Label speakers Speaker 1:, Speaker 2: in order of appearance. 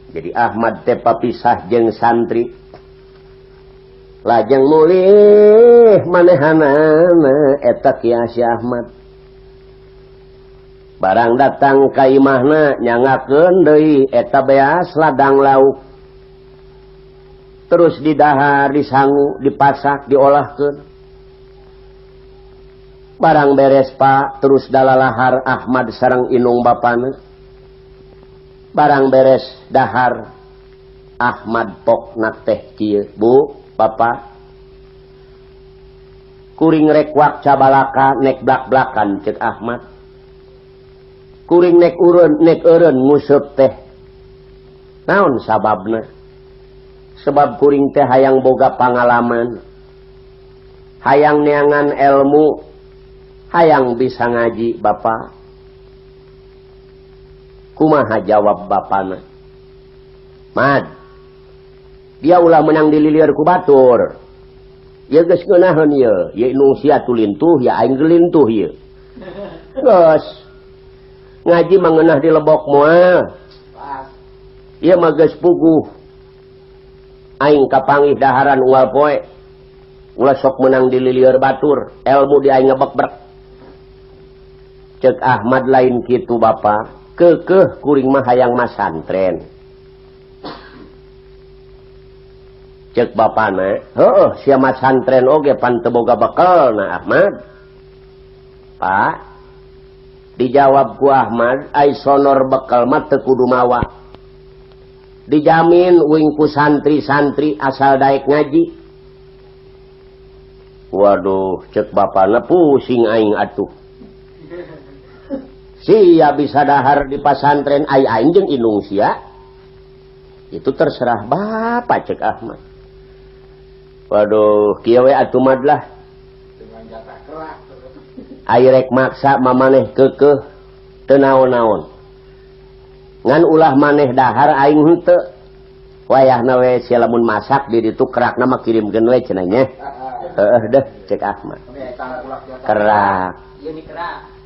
Speaker 1: Jadi Ahmad teh papisah jeung santri lajeng mulih manehanana eta Kiai Ahmad barang datang ka imahna nyangakeun deui eta beas ladang lauk terus didahar disangu dipasak diolahkeun barang beres Pak terus dalalahar Ahmad sareng inung bapana barang beres dahar Ahmad pokna teh kieu Bu Bapak kuring rek wak cabalaka nek blak-blakan ceuk Ahmad kuring nek eureun nguseup teh naon sababna sebab kuring teh hayang boga pangalaman hayang neangan ilmu hayang bisa ngaji Bapak kumaha jawab bapana Mad dia ulah menang dililir ku batur ya geus ngeunaheun ye inung sia tulintuh ya aing gelintuh ye geus ngaji mah ngeunah di lebok moal ieu mah geus puguh aing kapanggih daharan unggal poe ulah sok menang dililir batur ilmu di aing ngebekrek ceuk Ahmad lain kitu Bapak keukeuh kuring mah hayang masantren ceuk bapana heueuh sia masantren oge pan teu boga bekelna Ahmad Pak dijawab ku Ahmad ai sonor bekel mah teu kudu mawa dijamin uing ku santri-santri asal daek ngaji waduh ceuk bapana pusing aing atuh sia bisa dahar di pasantren aing jeung inung sia itu terserah Bapak cek Ahmad waduh kieu we atuh mad lah dengan jatah kerak ai rek maksa mamaneh keukeuh teu naon-naon ngan ulah maneh dahar aing henteu wayahna we sia lamun masak di ditu kerakna mah kirimkeun we cenah nya heueuh deh cek Ahmad kerak ieu ni kerak